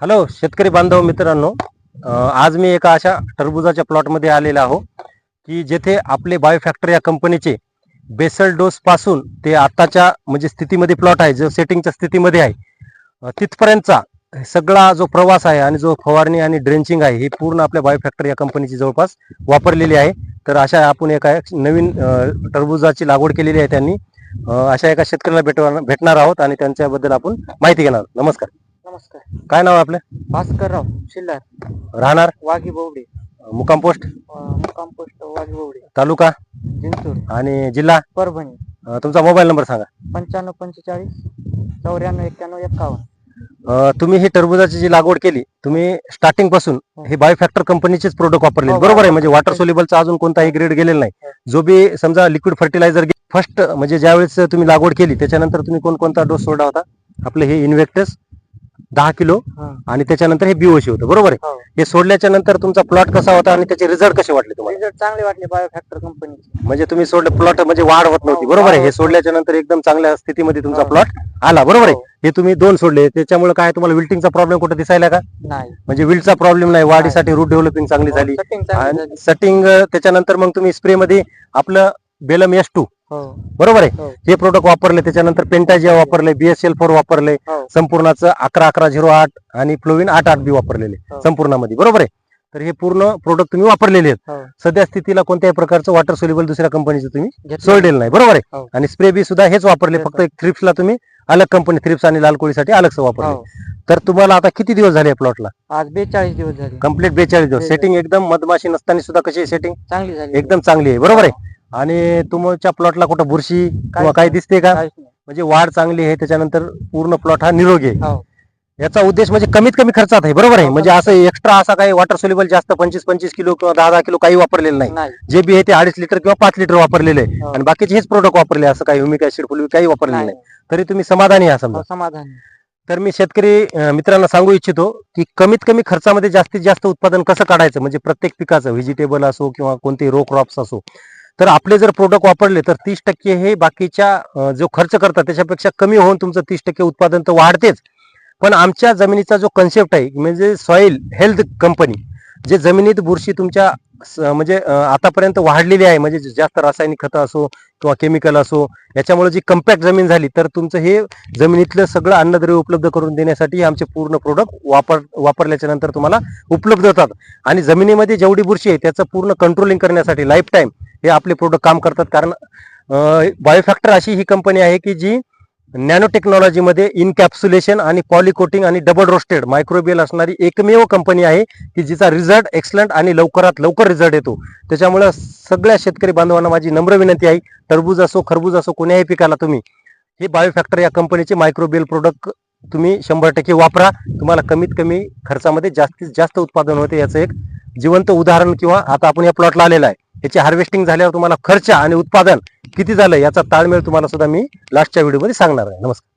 Hello शेतकरी बांधव मित्रांनो, आज मी एका अशा टरबुजाच्या प्लॉटमध्ये आलेला आहो की जेथे आपले बायोफॅक्टर या कंपनीचे बेसल डोस पासून ते आताच्या म्हणजे स्थितीमध्ये प्लॉट आहे, जो सेटिंगच्या स्थितीमध्ये आहे तिथपर्यंतचा सगळा जो प्रवास आहे आणि जो फवारणी आणि ड्रेंचिंग आहे हे पूर्ण आपल्या बायोफॅक्टर या कंपनीची जवळपास वापरलेली आहे. तर अशा आपण एका नवीन टरबुजाची लागवड केलेली आहे त्यांनी. अशा एका शेतकऱ्याला भेटणार आहोत आणि त्यांच्याबद्दल आपण माहिती घेणार. नमस्कार. नमस्कार. काय नाव आहे आपलं? भास्करराव शिल्लार, राहणार वाघी बोवडे, मुक्काम पोस्ट मुक्काम पोस्ट वाघी बोवडे, तालुका जिंतूर, आणि जिल्हा परभणी. तुमचा मोबाईल नंबर सांगा. 9545 94 91 51. तुम्ही ही टरबुजाची जी लागवड केली, तुम्ही स्टार्टिंग पासून हे बायोफॅक्टर कंपनीचेच प्रोडक्ट वापरले, हो, बरोबर आहे? म्हणजे वॉटर सोल्युबलचा अजून कोणताही ग्रेड गेलेला नाही. जो बी समजा लिक्विड फर्टिलायझर फर्स्ट म्हणजे ज्यावेळेस तुम्ही लागवड केली त्याच्यानंतर तुम्ही कोणकोणता डोस सोडला होता? आपलं हे इन्व्हेक्टस 10 किलो आणि त्याच्यानंतर हे बीओसी होतं, बरोबर आहे? हो. हे सोडल्याच्या नंतर तुमचा प्लॉट कसा होता आणि त्याचे रिझल्ट कसे वाटले तुम्हाला? रिझल्ट चांगले वाटले बायोफॅक्टर कंपनीचे. म्हणजे तुम्ही सोडलं प्लॉट म्हणजे वाढ होत नव्हती, बरोबर आहे? हे सोडल्याच्या नंतर एकदम चांगल्या स्थितीमध्ये तुमचा हो. प्लॉट आला, बरोबर आहे? हो. हे तुम्ही 2 सोडले, त्याच्यामुळे काय तुम्हाला विल्टिंगचा प्रॉब्लेम कुठे दिसायला का? नाही, म्हणजे विल्टचा प्रॉब्लेम नाही, वाढीसाठी रूट डेव्हलपिंग चांगली झाली. सेटिंग चांगली आणि झाली. सेटिंग त्याच्यानंतर मग तुम्ही स्प्रे मध्ये आपलं बेलम S2 हो, बरोबर आहे हो. हे प्रोडक्ट वापरले, त्याच्यानंतर पेंटाजिया वापरले, BSL-4 वापरले, हो. संपूर्णाचं 11-11-08 आणि फ्लोविन 8-8 बी वापरलेले हो. संपूर्णामध्ये, बरोबर आहे? तर हे पूर्ण प्रोडक्ट तुम्ही वापरलेले आहेत. हो. सध्या स्थितीला कोणत्याही प्रकारचं वॉटर सोल्युबल दुसऱ्या कंपनीचं तुम्ही घेतलं. सोडलेलं नाही, बरोबर आहे? हो. आणि स्प्रे बी सुद्धा हेच वापरले, हेच फक्त एक थ्रिप्सला तुम्ही अलग कंपनी, थ्रिप्स आणि लाल कोळीसाठी अलगच वापरले. हो. तर तुम्हाला आता किती दिवस झाले प्लॉटला? आज 42 दिवस झाले. कम्प्लीट 42 दिवस. 42. सेटिंग एकदम मधमाशी नसताना सुद्धा कशी सेटिंग चांगली झाली. एकदम चांगली आहे, बरोबर आहे? आणि तुमच्या प्लॉटला कुठं बुरशी किंवा काही दिसते का? काहीच नाही. म्हणजे वाढ चांगली आहे, त्याच्यानंतर पूर्ण प्लॉट हा निरोगी आहे. हो. याचा उद्देश म्हणजे कमीत कमी खर्चात आहे, बरोबर आहे? हो, म्हणजे असं एक्स्ट्रा असा काही वॉटर सोल्युबल जास्त 25-25 किलो किंवा 10-10 किलो काही वापरलेलं नाही. नाही. जे बी आहे ते 2.5 लिटर किंवा 5 लिटर वापरलेले आहे. हो. आणि बाकीचे हेच प्रोडक्ट वापरले, असं काही ह्युमिक ऍसिड फुलवी काही वापरलेलं नाही. नाही. तरी तुम्ही समाधानी आहात समजा. हो, समाधान. तर मी शेतकरी मित्रांना सांगू इच्छितो की कमीत कमी खर्चामध्ये जास्तीत जास्त उत्पादन कसं काढायचं, म्हणजे प्रत्येक पिकाचं, व्हेजिटेबल असो किंवा कोणतेही रो क्रॉप्स असो, तर आपले जर प्रोडक्ट वापरले तर 30% हे बाकीच्या जो खर्च करतात त्याच्यापेक्षा कमी होऊन तुमचं 30% उत्पादन तर वाढतेच. पण आमच्या जमिनीचा जो कन्सेप्ट आहे म्हणजे सॉइल हेल्थ कंपनी, जे जमिनीत बुरशी तुमच्या म्हणजे आतापर्यंत वाढलेली आहे, म्हणजे जास्त रासायनिक खतं असो किंवा केमिकल असो, याच्यामुळे जी कम्पॅक्ट जमीन झाली, तर तुमचं हे जमिनीतलं सगळं अन्नद्रव्य उपलब्ध करून देण्यासाठी आमचे पूर्ण प्रोडक्ट वापरल्याच्या नंतर तुम्हाला उपलब्ध होतात. आणि जमिनीमध्ये जेवढी बुरशी आहे त्याचं पूर्ण कंट्रोलिंग करण्यासाठी लाईफ टाईम हे आपले प्रोडक्ट काम करतात. कारण बायोफॅक्टर अशी ही कंपनी आहे की जी नॅनो टेक्नॉलॉजीमध्ये इनकॅप्सुलेशन आणि पॉलिकोटिंग आणि डबल रोस्टेड मायक्रोबियल असणारी एकमेव कंपनी आहे की जिचा रिझल्ट एक्सलंट आणि लवकरात लवकर रिझल्ट येतो. त्याच्यामुळे सगळ्या शेतकरी बांधवांना माझी नम्र विनंती आहे, टरबूज असो खरबूज असो कोण्याही पिकाला तुम्ही हे बायोफॅक्टर या कंपनीचे मायक्रोबियल प्रोडक्ट तुम्ही 100% वापरा. तुम्हाला कमीत कमी खर्चामध्ये जास्तीत जास्त उत्पादन होते. याचं एक जिवंत उदाहरण, किंवा आता आपण या प्लॉटला आलेला आहे, याची हार्वेस्टिंग झाल्यावर तुम्हाला खर्च आणि उत्पादन किती झालं याचा ताळमेळ तुम्हाला सुद्धा मी लास्टच्या व्हिडिओमध्ये सांगणार आहे. नमस्कार.